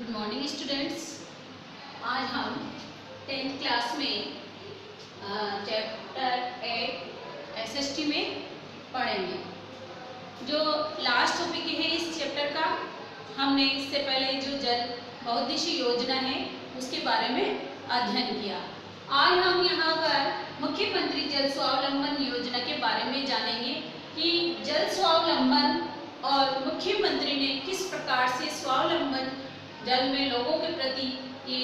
Good morning students. आज हम 10th class में चैप्टर 8 एसएसटी में पढ़ेंगे। जो लास्ट टॉपिक है इस चैप्टर का, हमने इससे पहले जो जल बहुउद्देशीय योजना है उसके बारे में अध्ययन किया। आज हम यहाँ पर मुख्यमंत्री जल स्वावलंबन योजना के बारे में जानेंगे कि जल स्वावलंबन और मुख्यमंत्री ने किस प्रकार से स्वावलंबन जल में लोगों के प्रति ये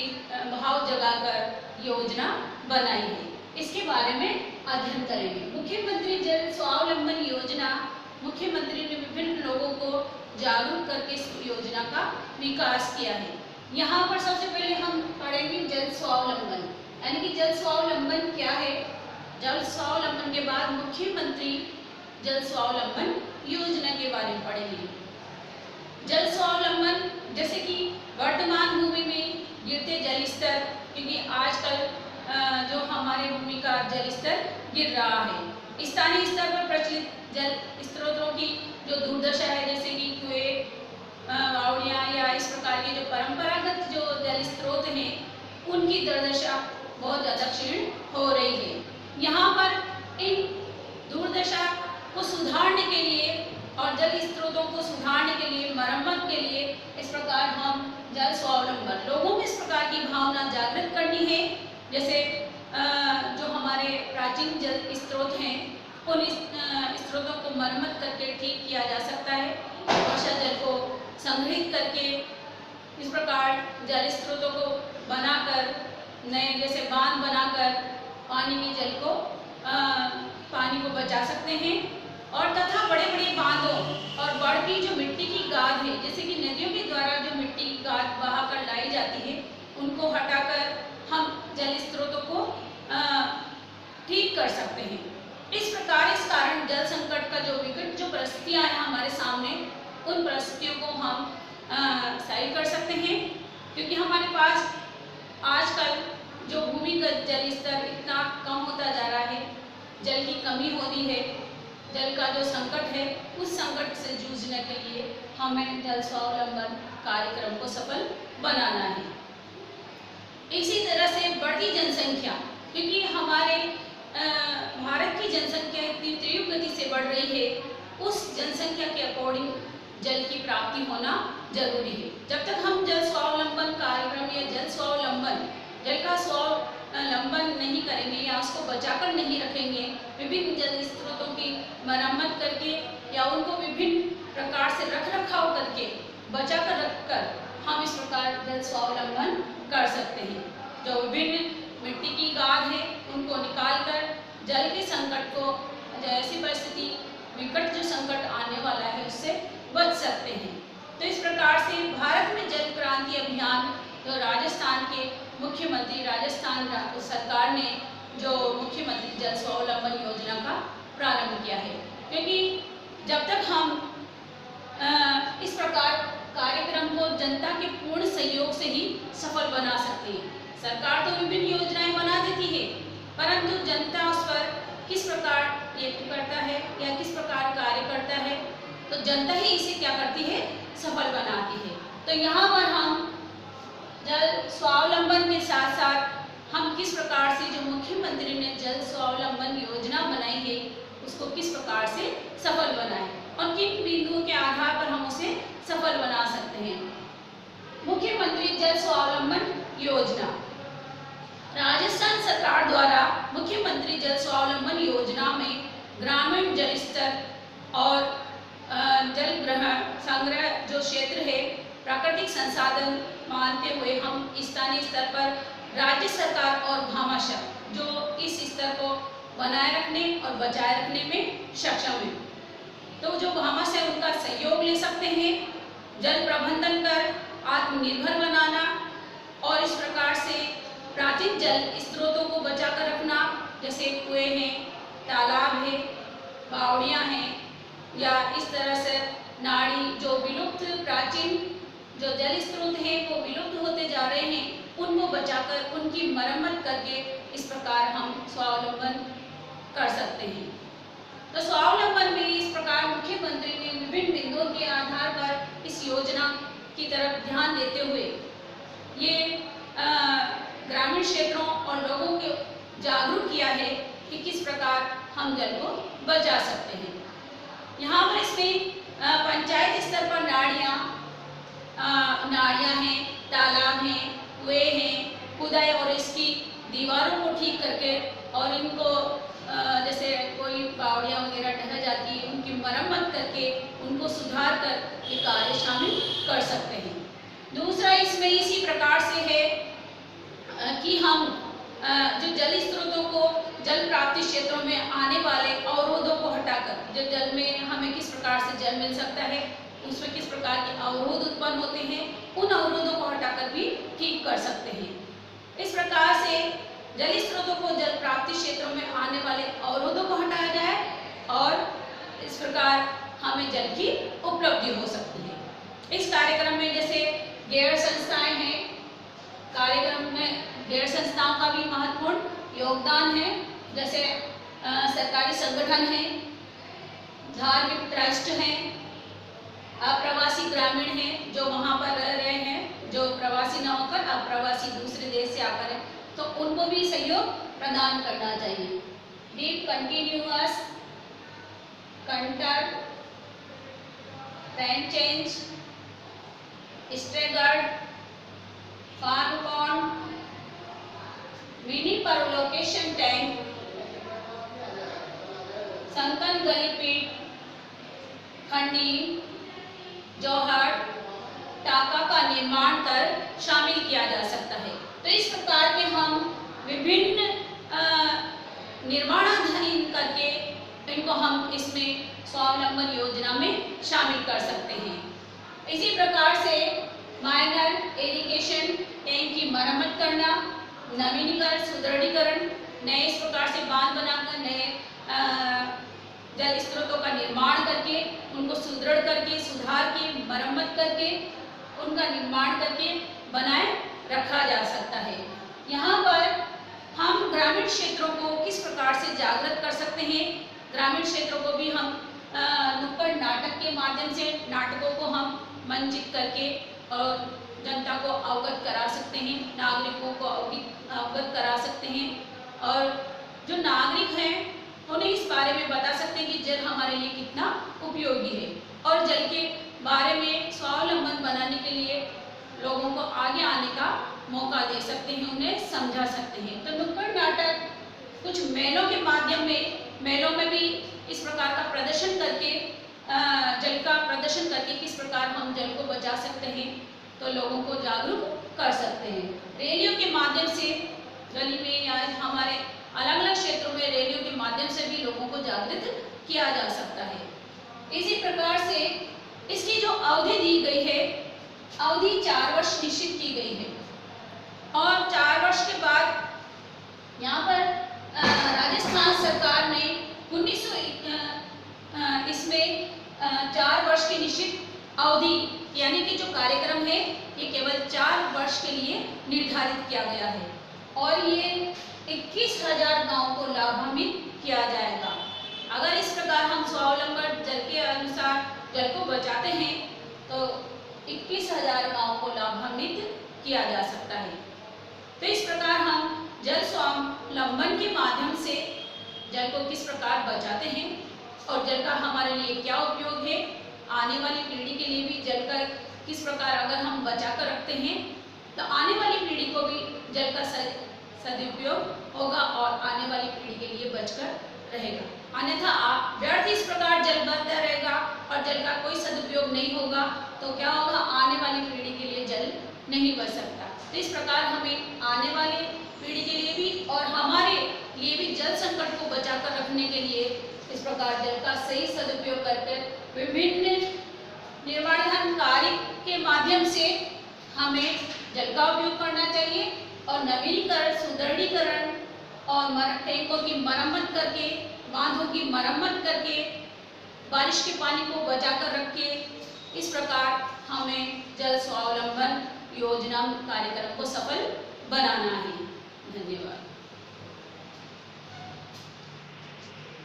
भाव जगाकर योजना बनाई है। इसके बारे में अध्ययन करेंगे। मुख्यमंत्री जल स्वावलंबन योजना, मुख्यमंत्री ने विभिन्न लोगों को जागरूक करके इस योजना का विकास किया है। यहाँ पर सबसे पहले हम पढ़ेंगे जल स्वावलंबन, यानी कि जल स्वावलंबन क्या है। जल स्वावलंबन के बाद मुख्यमंत्री जल स्वावलंबन योजना के बारे में पढ़ेंगे। जल स्वावलंबन जैसे कि वर्तमान भूमि में गिरते जल स्तर, क्योंकि आजकल जो हमारे भूमि का जल स्तर गिर रहा है। स्थानीय स्तर पर प्रचलित जल स्रोतों की जो दुर्दशा है, जैसे कि कुएं, बावड़ियाँ या इस प्रकार के जो परंपरागत जो जल स्रोत हैं उनकी दुर्दशा बहुत ज़्यादा क्षीण हो रही है। यहाँ पर इन दुर्दशा को सुधारने के लिए और जल स्रोतों को सुधारने के लिए, मरम्मत के लिए इस प्रकार हम जल स्वावलंबन, लोगों में इस प्रकार की भावना जागृत करनी है। जैसे जो हमारे प्राचीन जल स्रोत हैं उन स्रोतों को मरम्मत करके ठीक किया जा सकता है। वर्षा जल को संग्रहित करके इस प्रकार जल स्रोतों को बनाकर, नए जैसे बांध बनाकर पानी के जल को पानी को बचा सकते हैं। और तथा बड़े बड़े बांधों और बढ़ती जो मिट्टी की गाद है, जैसे कि नदियों के द्वारा जो मिट्टी की गाद बहाकर लाई जाती है, उनको हटाकर हम जल स्रोतों को ठीक कर सकते हैं। इस प्रकार इस कारण जल संकट का जो विकट जो परिस्थितियां हैं हमारे सामने, उन परिस्थितियों को हम सही कर सकते हैं। क्योंकि हमारे पास आजकल जो भूमिगत जल स्तर इतना कम होता जा रहा है, जल की कमी हो रही है, जल का जो संकट है उस संकट से जूझने के लिए हमें जल स्वावलंबन कार्यक्रम को सफल बनाना है। इसी तरह से बढ़ती जनसंख्या, क्योंकि हमारे भारत की जनसंख्या इतनी तीव्र गति से बढ़ रही है, उस जनसंख्या के अकॉर्डिंग जल की प्राप्ति होना जरूरी है। जब तक हम जल स्वावलंबन कार्यक्रम या जल का स्वावलंबन नहीं करेंगे या उसको बचाकर नहीं रखेंगे, विभिन्न जल स्रोतों की मरम्मत करके या उनको विभिन्न प्रकार से रख रखाव करके बचाकर रखकर हम इस प्रकार जल स्वावलंबन कर सकते हैं। जो विभिन्न मिट्टी की गाद है उनको निकालकर जल के संकट को, ऐसी परिस्थिति विकट जो संकट आने वाला है उससे बच सकते हैं। तो इस प्रकार से भारत में जल क्रांति अभियान जो राजस्थान के मुख्यमंत्री, राजस्थान सरकार ने जो मुख्यमंत्री जल स्वावलंबन योजना का प्रारंभ किया है। क्योंकि जब तक हम इस प्रकार कार्यक्रम को जनता के पूर्ण सहयोग से ही सफल बना सकते हैं। सरकार तो विभिन्न योजनाएं बना देती है, परंतु जनता उस पर किस प्रकार यत्न करता है या किस प्रकार कार्य करता है, तो जनता ही इसे क्या करती है, सफल बनाती है। तो यहाँ पर हम जल स्वावलंबन के साथ साथ हम किस प्रकार से जो मुख्यमंत्री ने जल स्वावलंबन योजना बनाई है उसको किस प्रकार से सफल बनाए और किन बिंदुओं के आधार पर हम उसे सफल बना सकते हैं। मुख्यमंत्री जल स्वावलंबन योजना, राजस्थान सरकार द्वारा मुख्यमंत्री जल स्वावलंबन योजना में ग्रामीण जल स्तर और जल ग्रहण संग्रह जो क्षेत्र है, प्राकृतिक संसाधन मानते हुए हम स्थानीय स्तर पर राज्य सरकार और भामाशाह जो इस स्तर को बनाए रखने और बचाए रखने में सक्षम है, तो जो भामाशाह उनका सहयोग ले सकते हैं। जल प्रबंधन कर आत्मनिर्भर बनाना और इस प्रकार से प्राचीन जल स्रोतों को बचा कर रखना, जैसे कुएं हैं, तालाब है, बावड़ियाँ हैं, या इस तरह से नाड़ी जो विलुप्त प्राचीन जो जल स्रोत हैं वो विलुप्त होते जा रहे हैं, उनको बचाकर उनकी मरम्मत करके इस प्रकार हम स्वावलंबन कर सकते हैं। तो स्वावलंबन में इस प्रकार मुख्यमंत्री ने विभिन्न बिंदुओं के आधार पर इस योजना की तरफ ध्यान देते हुए ये ग्रामीण क्षेत्रों और लोगों को जागरूक किया है कि किस प्रकार हम जल को बचा सकते हैं। यहाँ पर इसमें पंचायत स्तर पर नाड़ियाँ हैं, तालाब हैं, कुएं हैं, खुदाई और इसकी दीवारों को ठीक करके और इनको जैसे कोई बावड़ियाँ वगैरह ढह जाती है उनकी मरम्मत करके उनको सुधार कर ये कार्य शामिल कर सकते हैं। दूसरा इसमें इसी प्रकार से है कि हम जो जल स्रोतों को जल प्राप्ति क्षेत्रों में आने वाले अवरोधों को हटाकर जो जल में हमें किस प्रकार से जल मिल सकता है, उसमें किस प्रकार के अवरोध उत्पन्न होते हैं, उन अवरोधों को हटाकर भी ठीक कर सकते हैं। इस प्रकार से जल स्रोतों को जल प्राप्ति क्षेत्रों में आने वाले अवरोधों को हटाया जाए और इस प्रकार हमें जल की उपलब्धि हो सकती है। इस कार्यक्रम में जैसे गैर संस्थाएं हैं, कार्यक्रम में गैर संस्थाओं का भी महत्वपूर्ण योगदान है। जैसे सरकारी संगठन हैं, धार्मिक ट्रस्ट हैं, अप्रवासी ग्रामीण हैं जो वहाँ पर रह रहे हैं, जो प्रवासी न होकर अप्रवासी दूसरे देश से आकर हैं, तो उनको भी सहयोग प्रदान करना चाहिए। Deep continuous contour trench change, staggered, farm pond, mini percolation tank, sunken gully pit, खंडी, जोहर, टाका का निर्माण कर शामिल किया जा सकता है। तो इस प्रकार के हम विभिन्न निर्माणाधीन करके इनको हम इसमें स्वावलंबन योजना में शामिल कर सकते हैं। इसी प्रकार से माइनर इरिगेशन टैंक की मरम्मत करना, नवीनीकरण, सुदृढ़ीकरण, नए इस प्रकार से बांध बनाकर नए जल स्रोतों का निर्माण करके उनको सुदृढ़ करके सुधार के मरम्मत करके उनका निर्माण करके बनाए रखा जा सकता है। यहाँ पर हम ग्रामीण क्षेत्रों को किस प्रकार से जागृत कर सकते हैं, ग्रामीण क्षेत्रों को भी हम नुक्कड़ नाटक के माध्यम से नाटकों को हम मंचित करके और जनता को अवगत करा सकते हैं, नागरिकों को अवगत करा सकते हैं और जो नागरिक हैं उन्हें इस बारे में बता सकते हैं कि जल हमारे लिए कितना उपयोगी है और जल के बारे में स्वावलंबन बनाने के लिए लोगों को आगे आने का मौका दे सकते हैं, उन्हें समझा सकते हैं। तो नुक्कड़ नाटक कुछ मेलों के माध्यम में, मेलों में भी इस प्रकार का प्रदर्शन करके जल का प्रदर्शन करके किस प्रकार हम जल को बचा सकते हैं तो लोगों को जागरूक कर सकते हैं। रैलियों के माध्यम से गली में या हमारे अलग अलग क्षेत्रों में रैलियों के माध्यम से भी लोगों को जागृत किया जा सकता है। इसी प्रकार से इसकी जो अवधि दी गई है, अवधि 4 वर्ष निश्चित की गई है और 4 वर्ष के बाद यहाँ पर राजस्थान सरकार ने 1900 इसमें 4 वर्ष की निश्चित अवधि यानी कि जो कार्यक्रम है ये केवल 4 वर्ष के लिए निर्धारित किया गया है और ये 21,000 गाँव को लाभान्वित किया जाएगा। अगर इस प्रकार हम स्वावलंबन जल के अनुसार जल को बचाते हैं तो 21,000 गाँव को लाभान्वित किया जा सकता है। तो इस प्रकार हम जल स्वावलंबन के माध्यम से जल को किस प्रकार बचाते हैं और जल का हमारे लिए क्या उपयोग है, आने वाली पीढ़ी के लिए भी जल का किस प्रकार अगर हम बचा कर रखते हैं तो आने वाली पीढ़ी को भी जल का सदुपयोग होगा और आने वाली पीढ़ी के लिए बचकर रहेगा। अन्यथा व्यर्थ इस प्रकार जल बहता रहेगा और जल का कोई सदुपयोग नहीं होगा तो क्या होगा, आने वाली पीढ़ी के लिए जल नहीं बच सकता। तो इस प्रकार हमें आने वाली पीढ़ी के लिए भी और हमारे लिए भी जल संकट को बचा कर रखने के लिए इस प्रकार जल का सही सदुपयोग करके विभिन्न निर्माण कार्य के माध्यम से हमें जल का उपयोग करना चाहिए और नवीनीकरण, सुदृढ़ीकरण और टैंकों की मरम्मत करके, बांधों की मरम्मत करके, बारिश के पानी को बचा कर रख के इस प्रकार हमें जल स्वावलंबन योजना कार्यक्रम को सफल बनाना है। धन्यवाद।